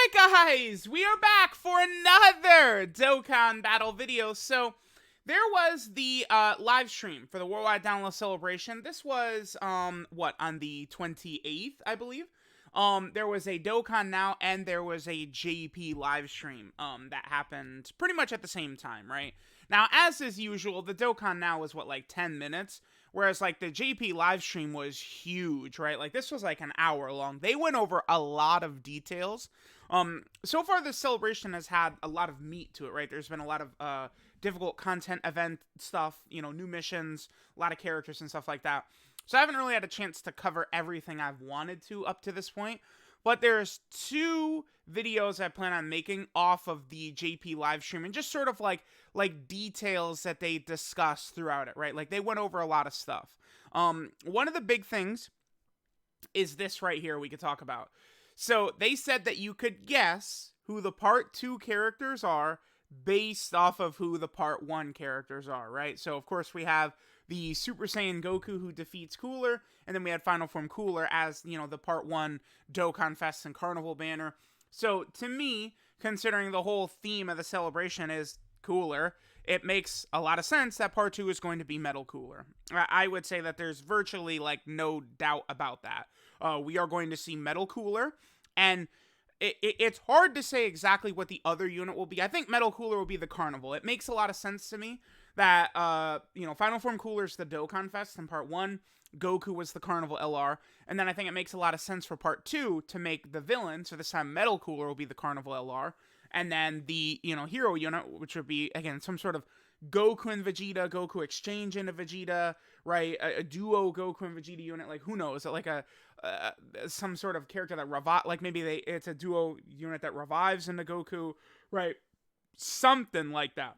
Alright guys, we are back for another Dokkan battle video. So, there was the live stream for the Worldwide Download Celebration. This was, on the 28th, I believe. There was a Dokkan Now and there was a JP live stream, that happened pretty much at the same time, right? Now, as is usual, the Dokkan Now was, like 10 minutes? Whereas, like, the JP live stream was huge, right? Like, this was, like, an hour long. They went over a lot of details. So far, this celebration has had a lot of meat to it, right? There's been a lot of, difficult content event stuff, you know, new missions, a lot of characters and stuff like that. So I haven't really had a chance to cover everything I've wanted to up to this point. But there's two videos I plan on making off of the JP live stream, and just sort of like details that they discuss throughout it, right? Like, they went over a lot of stuff. One of the big things is this right here we could talk about. So they said that you could guess who the part 2 characters are based off of who the part 1 characters are, right? So of course we have the Super Saiyan Goku who defeats Cooler, and then we had Final Form Cooler as, you know, the part 1 Dokkan Fest and Carnival banner. So to me, considering the whole theme of the celebration is Cooler, it makes a lot of sense that part 2 is going to be Metal Cooler. I would say that there's virtually, like, no doubt about that. We are going to see Metal Cooler, and it's hard to say exactly what the other unit will be. I think Metal Cooler will be the Carnival. It makes a lot of sense to me that, you know, Final Form Cooler is the Dokkan Fest in part 1, Goku was the Carnival LR, and then I think it makes a lot of sense for part 2 to make the villain, so this time Metal Cooler will be the Carnival LR, and then the, you know, hero unit, which would be, again, some sort of Goku and Vegeta, Goku exchange into Vegeta, right? A duo Goku and Vegeta unit, like, who knows? Like some sort of character that like maybe it's a duo unit that revives into Goku, right? Something like that,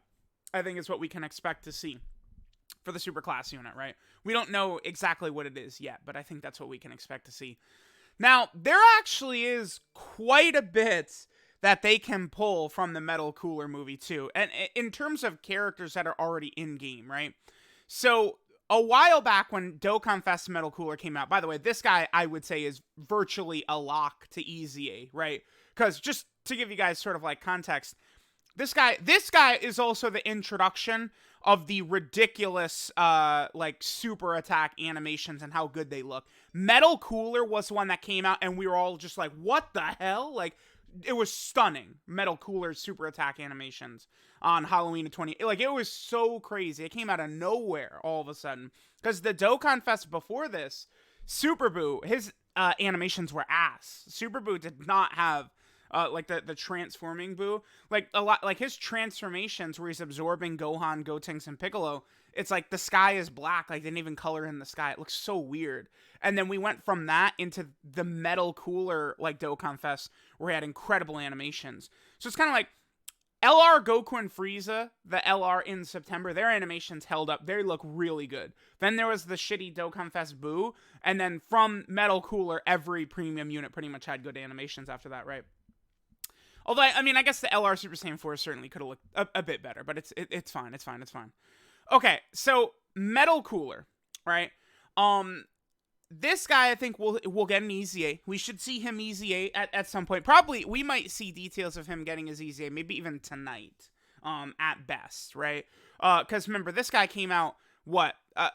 I think, is what we can expect to see for the super class unit, right? We don't know exactly what it is yet, but I think that's what we can expect to see. Now, there actually is quite a bit that they can pull from the Metal Cooler movie too, and in terms of characters that are already in game, right? So a while back when Dokkan Fest Metal Cooler came out, by the way, this guy I would say is virtually a lock to EZA, right? Because just to give you guys sort of like context, this guy is also the introduction of the ridiculous like super attack animations and how good they look. Metal Cooler was one that came out and we were all just like, what the hell? Like, it was stunning. Metal Cooler's super attack animations on Halloween of 20. Like, it was so crazy. It came out of nowhere all of a sudden. Because the Dokkan Fest before this, Super Boo, his animations were ass. Super Boo did not have like the transforming Boo. Like, a lot, like his transformations where he's absorbing Gohan, Gotenks, and Piccolo. It's like the sky is black. Like, they didn't even color in the sky. It looks so weird. And then we went from that into the Metal Cooler, like, Dokkan Fest, where we had incredible animations. So it's kind of like LR Goku and Frieza, the LR in September, their animations held up. They look really good. Then there was the shitty Dokkan Fest Boo. And then from Metal Cooler, every premium unit pretty much had good animations after that, right? Although, I mean, I guess the LR Super Saiyan 4 certainly could have looked a bit better, but it's fine. Okay, so Metal Cooler, right? This guy, I think, will get an EZA. We should see him EZA at some point. Probably, we might see details of him getting his EZA, maybe even tonight, at best, right? Because remember, this guy came out,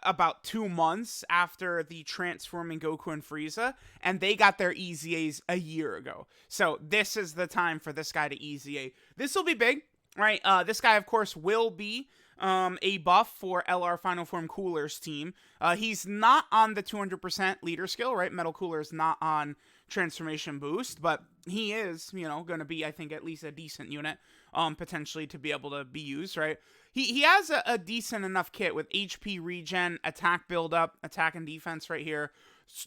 about 2 months after the transforming Goku and Frieza, and they got their EZAs a year ago. So this is the time for this guy to EZA. This will be big, right? This guy, of course, will be a buff for LR Final Form Cooler's team. He's not on the 200% leader skill, right? Metal Cooler is not on transformation boost, but he is, you know, going to be, I think, at least a decent unit, potentially to be able to be used, right? He has a decent enough kit with HP regen, attack buildup, attack and defense right here,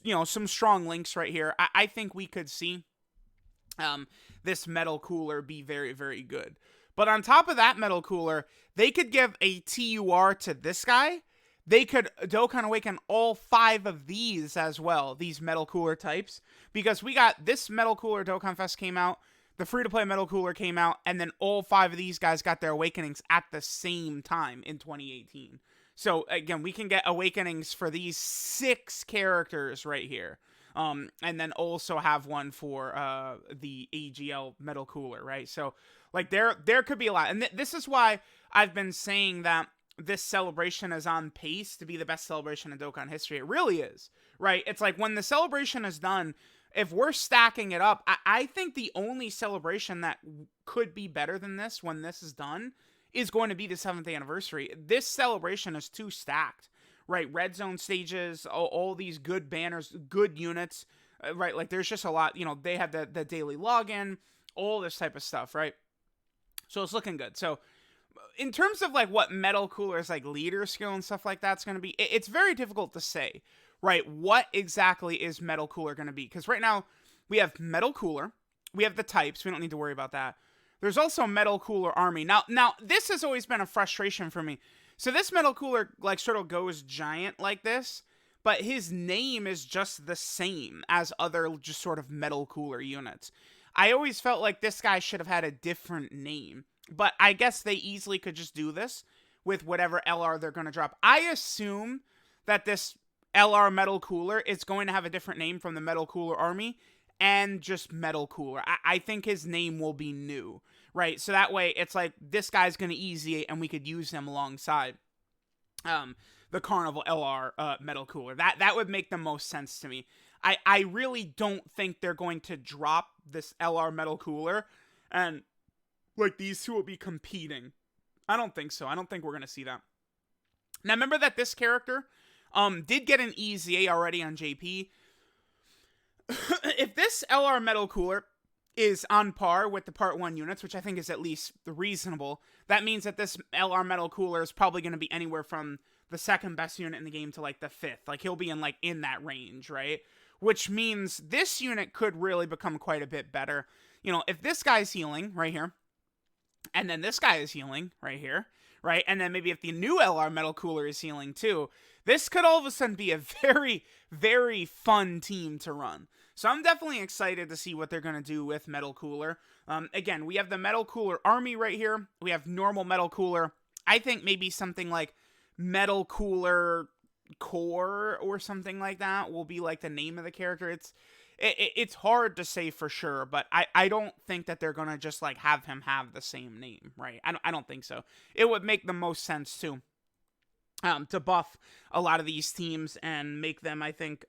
you know, some strong links right here. I think we could see this Metal Cooler be very, very good. But on top of that Metal Cooler, they could give a TUR to this guy. They could Dokkan Awaken all 5 of these as well, these Metal Cooler types. Because we got this Metal Cooler Dokkan Fest came out, the free-to-play Metal Cooler came out, and then all 5 of these guys got their awakenings at the same time in 2018. So, again, we can get awakenings for these 6 characters right here. and then also have one for the AGL Metal Cooler, right? So like there could be a lot, and this is why I've been saying that this celebration is on pace to be the best celebration in Dokkan history. It really is, right? It's like when the celebration is done, if we're stacking it up, I think the only celebration that could be better than this when this is done is going to be the 7th anniversary. This celebration is too stacked, right? Red zone stages, all these good banners, good units, right? Like there's just a lot, they have the daily login, all this type of stuff, right? So it's looking good. So in terms of like what Metal Cooler's like leader skill and stuff like that's going to be, it's very difficult to say, right? What exactly is Metal Cooler going to be? Because right now we have Metal Cooler, we have the types, we don't need to worry about that. There's also Metal Cooler Army. Now this has always been a frustration for me. So this Metal Cooler like sort of goes giant like this, but his name is just the same as other just sort of Metal Cooler units. I always felt like this guy should have had a different name. But I guess they easily could just do this with whatever LR they're going to drop. I assume that this LR Metal Cooler is going to have a different name from the Metal Cooler Army and just Metal Cooler. I think his name will be new, right? So that way it's like this guy's going to easy and we could use him alongside the Carnival LR Metal Cooler. That would make the most sense to me. I really don't think they're going to drop this LR Metal Cooler and like these two will be competing. I don't think so. I don't think we're going to see that. Now remember that this character did get an EZA already on JP. If this LR Metal Cooler is on par with the Part 1 units, which I think is at least reasonable, that means that this LR Metal Cooler is probably going to be anywhere from the 2nd best unit in the game to like the 5th. Like he'll be in that range, right? Which means this unit could really become quite a bit better. If this guy's healing right here, and then this guy is healing right here, right? And then maybe if the new LR Metal Cooler is healing too, this could all of a sudden be a very, very fun team to run. So I'm definitely excited to see what they're going to do with Metal Cooler. Again, we have the Metal Cooler Army right here. We have normal Metal Cooler. I think maybe something like Metal Cooler Core or something like that will be like the name of the character. It's hard to say for sure, but I don't think that they're going to just like have him have the same name, right? I don't think so. It would make the most sense too. To buff a lot of these teams and make them, I think,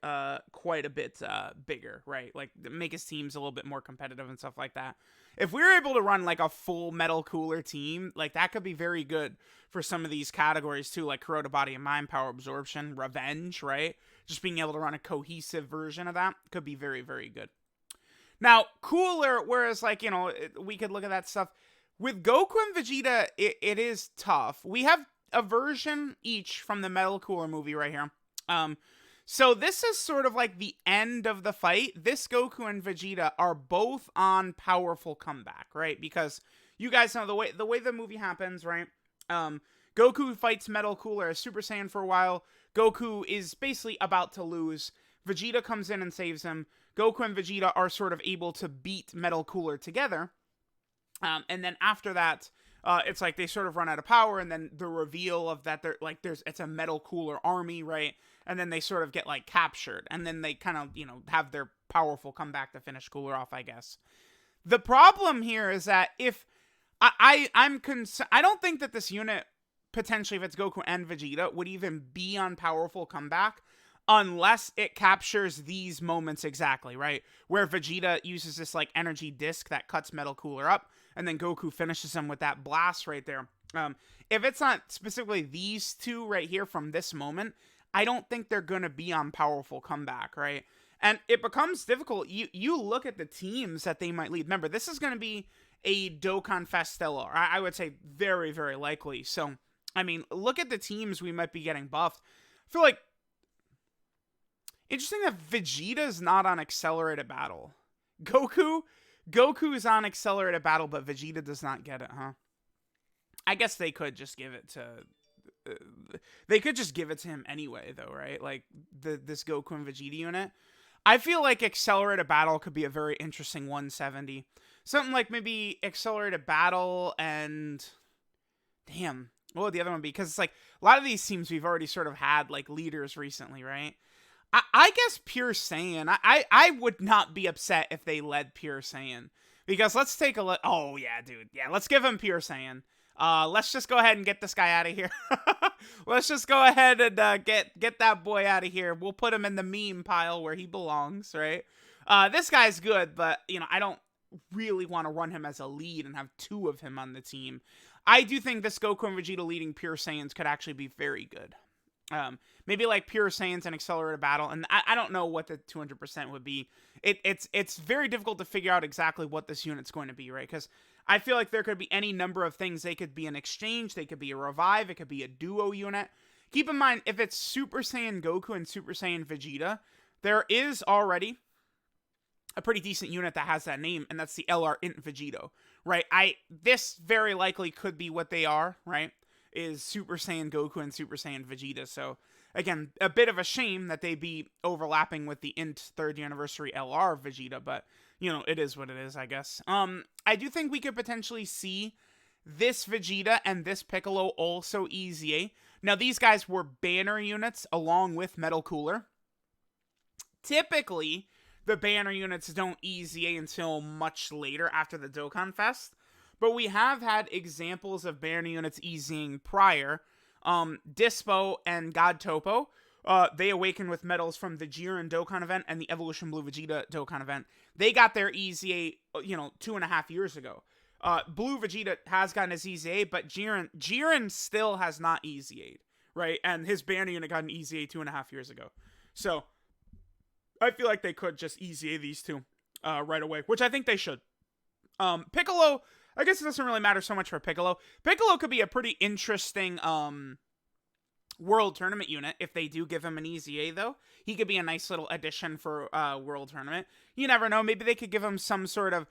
quite a bit bigger, right? Like, make his teams a little bit more competitive and stuff like that. If we were able to run, like, a full Metal Cooler team, like, that could be very good for some of these categories, too, like Corroded Body and Mind, Power Absorption, Revenge, right? Just being able to run a cohesive version of that could be very, very good. Now, Cooler, whereas, like, we could look at that stuff. With Goku and Vegeta, it is tough. We have a version each from the Metal Cooler movie right here. So this is sort of like the end of the fight. This Goku and Vegeta are both on powerful comeback, right? Because you guys know the way the movie happens, right? Goku fights Metal Cooler as Super Saiyan for a while. Goku is basically about to lose. Vegeta comes in and saves him. Goku and Vegeta are sort of able to beat Metal Cooler together. And then after that, it's like they sort of run out of power, and then the reveal of that it's a Metal Cooler army, right? And then they sort of get like captured, and then they kind of have their powerful comeback to finish Cooler off, I guess. The problem here is that if I'm concerned, I don't think that this unit potentially, if it's Goku and Vegeta, would even be on powerful comeback unless it captures these moments exactly, right? Where Vegeta uses this like energy disc that cuts Metal Cooler up, and then Goku finishes him with that blast right there. If it's not specifically these two right here from this moment, I don't think they're going to be on powerful comeback, right? And it becomes difficult. You look at the teams that they might lead. Remember, this is going to be a Dokkan Fest LR. I would say very, very likely. So, I mean, look at the teams we might be getting buffed. I feel like interesting that Vegeta's not on Accelerated Battle. Goku's on Accelerated Battle, but Vegeta does not get it, huh? I guess they could just give it to... they could just give it to him anyway, though, right? Like, this Goku and Vegeta unit. I feel like Accelerated Battle could be a very interesting 170. Something like maybe Accelerated Battle and... Damn. What would the other one be? Because it's like, a lot of these teams we've already sort of had, like, leaders recently, right? I guess Pure Saiyan. I would not be upset if they led Pure Saiyan. Because let's take a look. Oh, yeah, dude. Yeah, let's give him Pure Saiyan. Let's just go ahead and get this guy out of here. Let's just go ahead and get that boy out of here. We'll put him in the meme pile where he belongs, right? This guy's good, but, I don't really want to run him as a lead and have two of him on the team. I do think this Goku and Vegeta leading Pure Saiyans could actually be very good. Maybe like Pure Saiyans and Accelerated Battle, and I don't know what the 200% would be. It's very difficult to figure out exactly what this unit's going to be, right? Because I feel like there could be any number of things. They could be an exchange, they could be a revive, it could be a duo unit. Keep in mind, if it's Super Saiyan Goku and Super Saiyan Vegeta, there is already a pretty decent unit that has that name, and that's the LR Int Vegito, right? This very likely could be what they are, right? Is Super Saiyan Goku and Super Saiyan Vegeta. So again, a bit of a shame that they be overlapping with the Int 3rd anniversary LR Vegeta, but it is what it is, I guess. I do think we could potentially see this Vegeta and this Piccolo also EZA. Now, these guys were banner units along with Metal Cooler. Typically, the banner units don't EZA until much later after the Dokkan Fest. But we have had examples of banner units EZing prior. Dispo and God Topo, they awakened with medals from the Jiren Dokkan event and the Evolution Blue Vegeta Dokkan event. They got their EZA, 2.5 years ago. Blue Vegeta has gotten his EZA, but Jiren still has not EZA'd, right? And his banner unit got an EZA 2.5 years ago. So, I feel like they could just EZA these two right away, which I think they should. Piccolo, I guess it doesn't really matter so much for Piccolo. Piccolo could be a pretty interesting World Tournament unit if they do give him an EZA, though. He could be a nice little addition for World Tournament. You never know. Maybe they could give him some sort of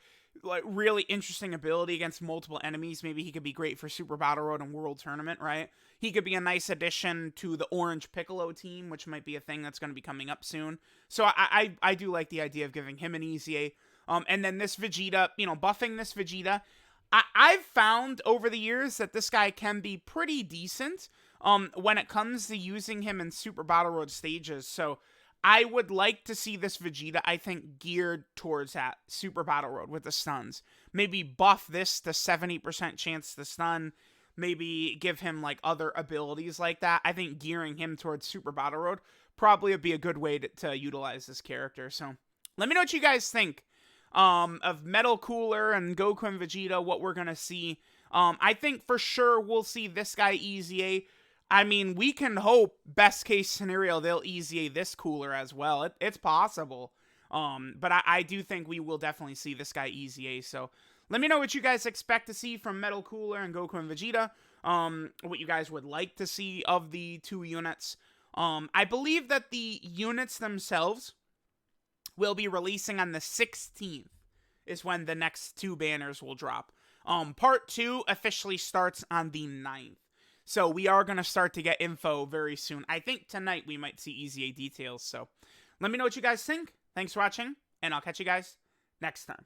really interesting ability against multiple enemies. Maybe he could be great for Super Battle Road and World Tournament, right? He could be a nice addition to the Orange Piccolo team, which might be a thing that's going to be coming up soon. So I do like the idea of giving him an EZA. And then this Vegeta, buffing this Vegeta. I've found over the years that this guy can be pretty decent when it comes to using him in Super Battle Road stages. So I would like to see this Vegeta, I think, geared towards that Super Battle Road with the stuns. Maybe buff this to 70% chance to stun. Maybe give him other abilities like that. I think gearing him towards Super Battle Road probably would be a good way to utilize this character. So let me know what you guys think of Metal Cooler and Goku and Vegeta, what we're gonna see. I think for sure we'll see this guy EZA. I mean, we can hope, best case scenario, they'll EZA this Cooler as well. It's possible. But I do think we will definitely see this guy EZA. So let me know what you guys expect to see from Metal Cooler and Goku and Vegeta. What you guys would like to see of the two units. I believe that the units themselves will be releasing on the 16th is when the next two banners will drop. Part 2 officially starts on the 9th. So we are going to start to get info very soon. I think tonight we might see EZA details. So let me know what you guys think. Thanks for watching, and I'll catch you guys next time.